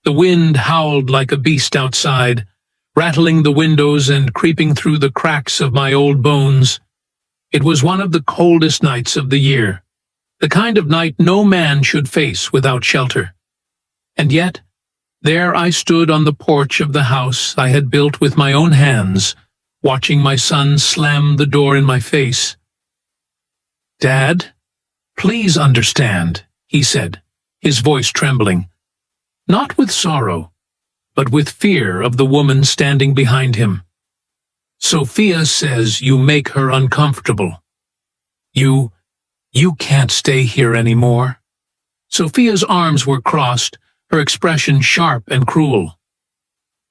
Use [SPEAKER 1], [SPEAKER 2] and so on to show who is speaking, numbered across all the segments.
[SPEAKER 1] The wind howled like a beast outside, rattling the windows and creeping through the cracks of my old bones. It was one of the coldest nights of the year, the kind of night no man should face without shelter. And yet, there I stood on the porch of the house I had built with my own hands, watching my son slam the door in my face. "Dad, please understand," he said, his voice trembling, not with sorrow, but with fear of the woman standing behind him. "Sophia says you make her uncomfortable. You can't stay here anymore." Sophia's arms were crossed, her expression sharp and cruel.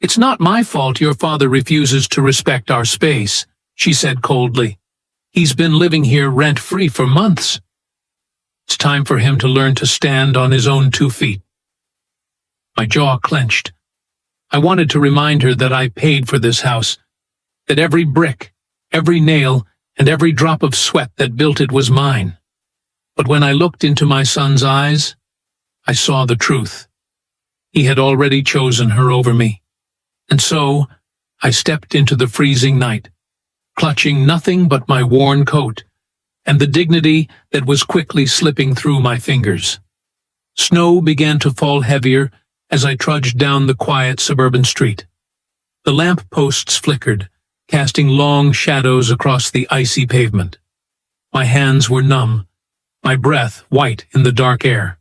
[SPEAKER 1] "It's not my fault your father refuses to respect our space," she said coldly. "He's been living here rent-free for months. It's time for him to learn to stand on his own 2 feet." My jaw clenched. I wanted to remind her that I paid for this house, that every brick, every nail, and every drop of sweat that built it was mine. But when I looked into my son's eyes, I saw the truth. He had already chosen her over me. And so, I stepped into the freezing night, clutching nothing but my worn coat, and the dignity that was quickly slipping through my fingers. Snow began to fall heavier as I trudged down the quiet suburban street. The lamp posts flickered, casting long shadows across the icy pavement. My hands were numb, my breath white in the dark air.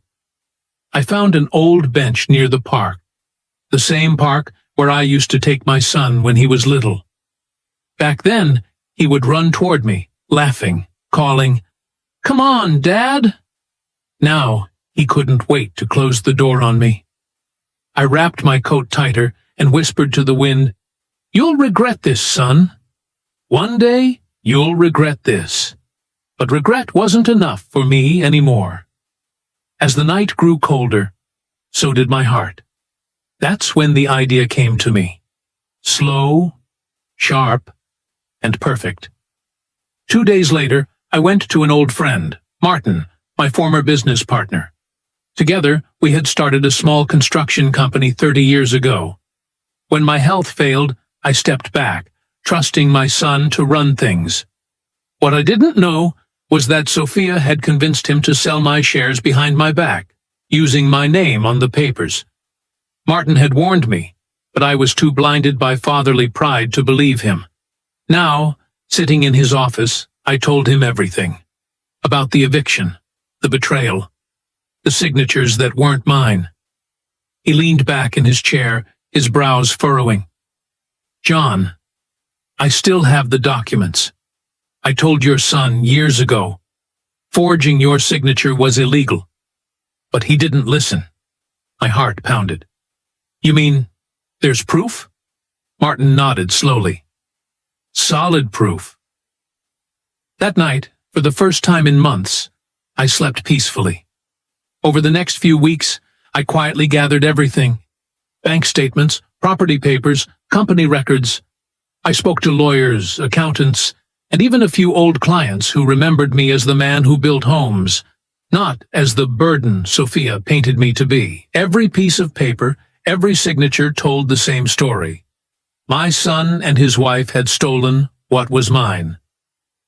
[SPEAKER 1] I found an old bench near the park, the same park where I used to take my son when he was little. Back then, he would run toward me, laughing, calling, "Come on, Dad!" Now, he couldn't wait to close the door on me. I wrapped my coat tighter and whispered to the wind, "You'll regret this, son. One day, you'll regret this." But regret wasn't enough for me anymore. As the night grew colder, so did my heart. That's when the idea came to me. Slow, sharp, and perfect. 2 days later, I went to an old friend, Martin, my former business partner. Together, we had started a small construction company 30 years ago. When my health failed, I stepped back, trusting my son to run things. What I didn't know was that Sophia had convinced him to sell my shares behind my back, using my name on the papers. Martin had warned me, but I was too blinded by fatherly pride to believe him. Now, sitting in his office, I told him everything. About the eviction, the betrayal, the signatures that weren't mine. He leaned back in his chair, his brows furrowing. "John, I still have the documents. I told your son years ago. Forging your signature was illegal. But he didn't listen." My heart pounded. "You mean, there's proof?" Martin nodded slowly. "Solid proof." That night, for the first time in months, I slept peacefully. Over the next few weeks, I quietly gathered everything. Bank statements, property papers, company records. I spoke to lawyers, accountants, and even a few old clients who remembered me as the man who built homes, not as the burden Sophia painted me to be. Every piece of paper, every signature told the same story. My son and his wife had stolen what was mine.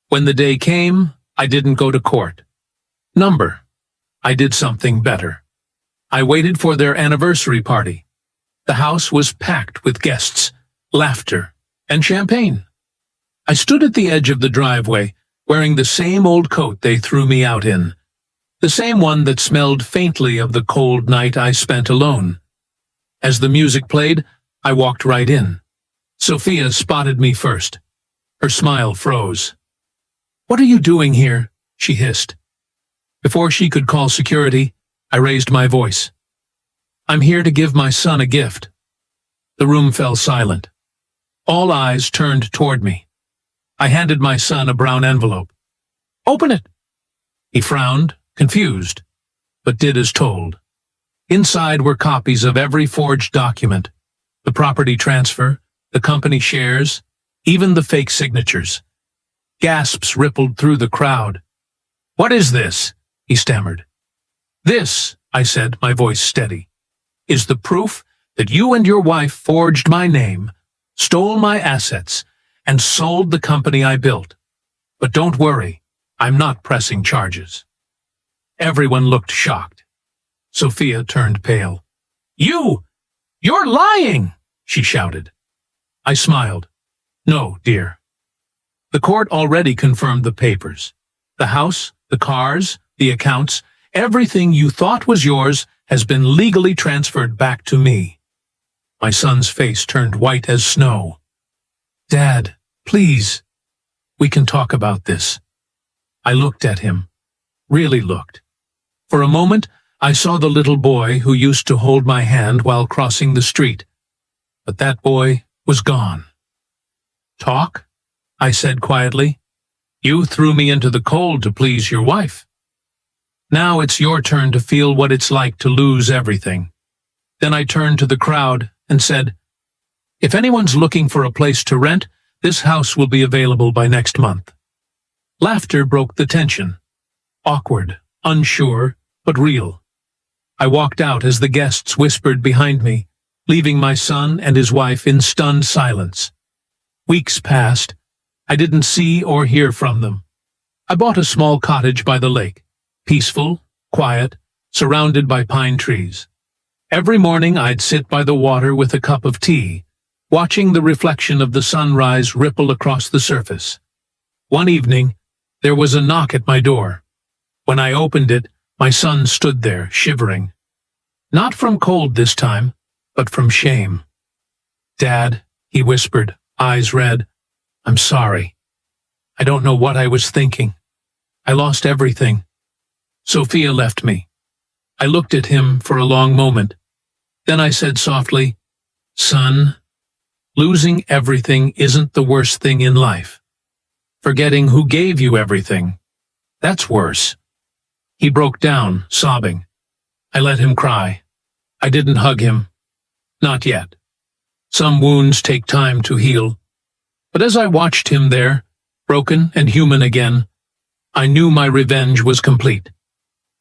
[SPEAKER 1] When the day came, I didn't go to court. I did something better. I waited for their anniversary party. The house was packed with guests, laughter, and champagne. I stood at the edge of the driveway, wearing the same old coat they threw me out in, the same one that smelled faintly of the cold night I spent alone. As the music played, I walked right in. Sophia spotted me first. Her smile froze. "What are you doing here?" she hissed. Before she could call security, I raised my voice. "I'm here to give my son a gift." The room fell silent. All eyes turned toward me. I handed my son a brown envelope. "Open it." He frowned, confused, but did as told. Inside were copies of every forged document, the property transfer, the company shares, even the fake signatures. Gasps rippled through the crowd. "What is this?" he stammered. "This," I said, my voice steady, "is the proof that you and your wife forged my name, stole my assets, and sold the company I built. But don't worry, I'm not pressing charges." Everyone looked shocked. Sophia turned pale. You're lying!" she shouted. I smiled. "No, dear. The court already confirmed the papers. The house, the cars, the accounts, everything you thought was yours has been legally transferred back to me." My son's face turned white as snow. "Dad, please, we can talk about this." I looked at him, really looked. For a moment, I saw the little boy who used to hold my hand while crossing the street. But that boy was gone. "Talk?" I said quietly. "You threw me into the cold to please your wife. Now it's your turn to feel what it's like to lose everything." Then I turned to the crowd and said, "If anyone's looking for a place to rent, this house will be available by next month." Laughter broke the tension. Awkward, unsure, but real. I walked out as the guests whispered behind me, leaving my son and his wife in stunned silence. Weeks passed. I didn't see or hear from them. I bought a small cottage by the lake, peaceful, quiet, surrounded by pine trees. Every morning I'd sit by the water with a cup of tea, watching the reflection of the sunrise ripple across the surface. One evening, there was a knock at my door. When I opened it, my son stood there, shivering. Not from cold this time, but from shame. "Dad," he whispered, eyes red, "I'm sorry. I don't know what I was thinking. I lost everything." Sophia left me. I looked at him for a long moment. Then I said softly, "Son, losing everything isn't the worst thing in life. Forgetting who gave you everything, that's worse." He broke down, sobbing. I let him cry. I didn't hug him. Not yet. Some wounds take time to heal. But as I watched him there, broken and human again, I knew my revenge was complete.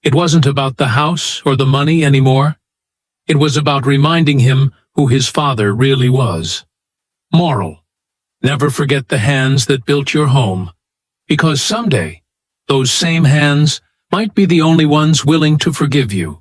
[SPEAKER 1] It wasn't about the house or the money anymore. It was about reminding him who his father really was. Moral: never forget the hands that built your home, because someday those same hands might be the only ones willing to forgive you.